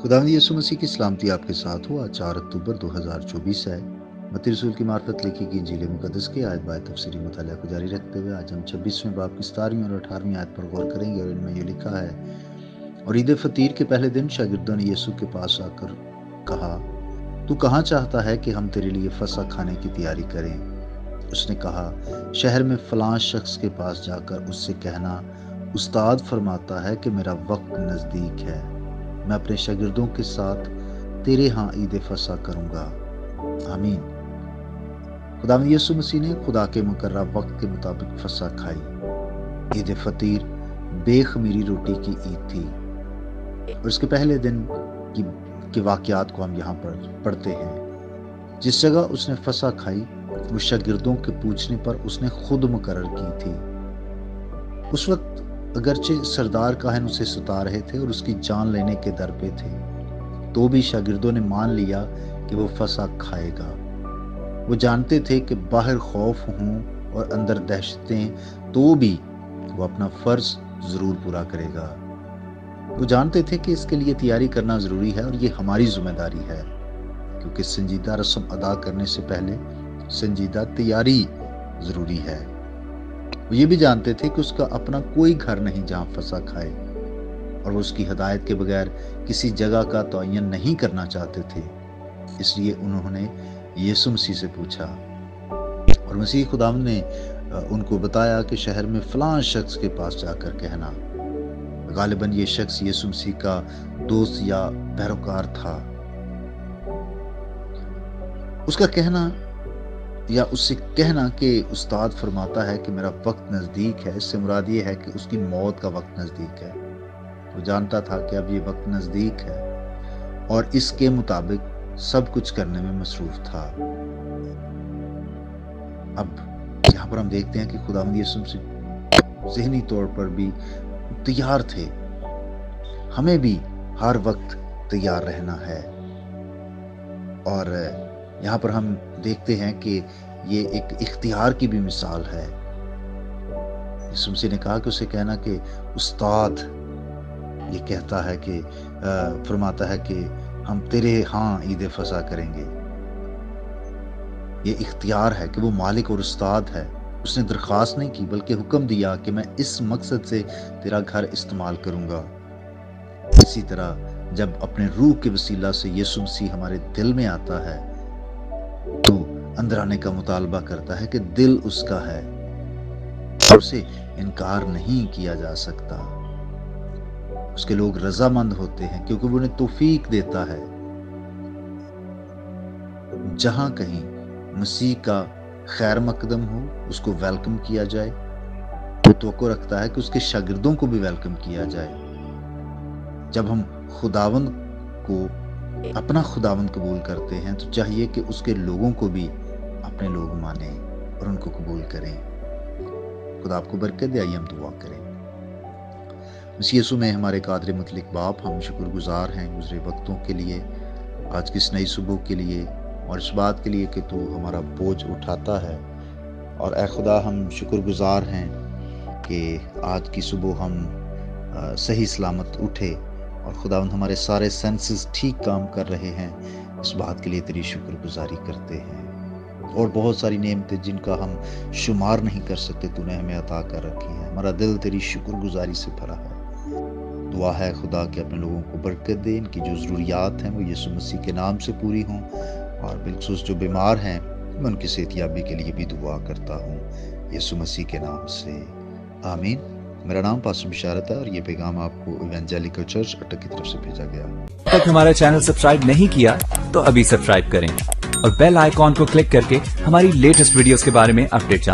खुदावंद यीशु मसीह की सलामती आपके साथ हो। आज 4 अक्टूबर 2024 है। मत्ती रसूल की मार्फत लिखी गई इंजील मुक़द्दस के आयत बाय तफसीरी मुताला को जारी रखते हुए आज हम 26वें बाब की 17वीं और 18वीं आयत पर गौर करेंगे और इनमें ये लिखा है, और ईद फतीर के पहले दिन शागिर्दों ने यीशु के पास आकर कहा, तू कहाँ चाहता है कि हम तेरे लिए फसह खाने की तैयारी करें? उसने कहा, शहर में फलां शख्स के पास जाकर उससे कहना, उस्ताद फरमाता है कि मेरा वक्त नज़दीक है, मैं अपने शागिर्दों के साथ तेरे यहाँ ईद फसह करूँगा। आमीन। खुदावंद यीशु मसीह ने खुदा के मुकर्रर वक्त के मुताबिक फसह खाई। ईद फतीर बेखमीरी रोटी की ईद थी और इसके पहले दिन की वाक़यात को हम यहाँ पर पढ़ते हैं। जिस जगह उसने फसह खाई वो शागिर्दों के पूछने पर उसने खुद मुकर्रर की थी। उस वक्त अगरचे सरदार काहिन उसे सुता रहे थे और उसकी जान लेने के दर पे थे, तो भी शागिर्दों ने मान लिया कि वो फसह खाएगा। वो जानते थे कि बाहर खौफ हों और अंदर दहशतें, तो भी वो अपना फर्ज ज़रूर पूरा करेगा। वो जानते थे कि इसके लिए तैयारी करना ज़रूरी है और ये हमारी जिम्मेदारी है, क्योंकि संजीदा रस्म अदा करने से पहले संजीदा तैयारी ज़रूरी है। वो ये भी जानते थे कि उसका अपना कोई घर नहीं जहाँ फसह खाए, और वो उसकी हिदायत के बगैर किसी जगह का तयन नहीं करना चाहते थे। इसलिए उन्होंने यीशु मसीह से पूछा और मसीह खुदावंद ने उनको बताया कि शहर में फलां शख्स के पास जाकर कहना। गालिबन ये शख्स यीशु मसीह का दोस्त या पैरोकार था। उसका कहना या उससे कहना कि उस्ताद फरमाता है कि मेरा वक्त नज़दीक है, इससे मुराद ये है कि उसकी मौत का वक्त नज़दीक है। वो जानता था कि अब ये वक्त नज़दीक है और इसके मुताबिक सब कुछ करने में मसरूफ था। अब यहाँ पर हम देखते हैं कि खुदावंद यीशु मसीह ज़हनी तौर पर भी तैयार थे। हमें भी हर वक्त तैयार रहना है। और यहाँ पर हम देखते हैं कि ये एक इख्तियार की भी मिसाल है। यीशु मसीह ने कहा कि उसे कहना कि उस्ताद ये कहता है कि फरमाता है कि हम तेरे हाँ ईद फसह करेंगे। ये इख्तियार है कि वो मालिक और उस्ताद है। उसने दरख्वास्त नहीं की बल्कि हुक्म दिया कि मैं इस मकसद से तेरा घर इस्तेमाल करूंगा। इसी तरह जब अपने रूह के वसीला से यीशु मसीह हमारे दिल में आता है तो अंदर आने का मुतालबा करता है कि दिल उसका है और उसे इनकार नहीं किया जा सकता। उसके लोग रजामंद होते हैं क्योंकि वो उन्हें तौफीक देता है। जहां कहीं मसीह का खैर मकदम हो उसको वेलकम किया जाए। वो तवक्को रखता है कि उसके शागिर्दों को भी वेलकम किया जाए। जब हम खुदावंद को अपना खुदावंद कबूल करते हैं तो चाहिए कि उसके लोगों को भी अपने लोग माने और उनको कबूल करें। खुदा आपको बरकत दे। आइए हम दुआ करें। मसीह यीशु में हमारे कादर मुतलिक बाप, हम शुक्रगुजार हैं गुजरे वक्तों के लिए, आज की इस नई सुबह के लिए और इस बात के लिए कि तू हमारा बोझ उठाता है। और ए खुदा, हम शुक्रगुजार हैं कि आज की सुबह हम सही सलामत उठे और खुदावंद हमारे सारे सेंसेस ठीक काम कर रहे हैं। इस बात के लिए तेरी शुक्रगुजारी करते हैं। और बहुत सारी नेमतें जिनका हम शुमार नहीं कर सकते तूने हमें अता कर रखी है। हमारा दिल तेरी शुक्रगुजारी से भरा है। दुआ है खुदा कि अपने लोगों को बरकत दे, इनकी जो ज़रूरियात हैं वो यीशु मसीह के नाम से पूरी हों। और बिलखुसूस जो बीमार हैं मैं उनकी सेहतयाबी के लिए भी दुआ करता हूँ यीशु मसीह के नाम से, आमीन। मेरा नाम पास्टर बिशारत है और ये पैगाम आपको इवेंजेलिकल चर्च अटक की तरफ से भेजा गया। अब तक हमारा चैनल सब्सक्राइब नहीं किया तो अभी सब्सक्राइब करें और बेल आइकॉन को क्लिक करके हमारी लेटेस्ट वीडियोस के बारे में अपडेट जानें।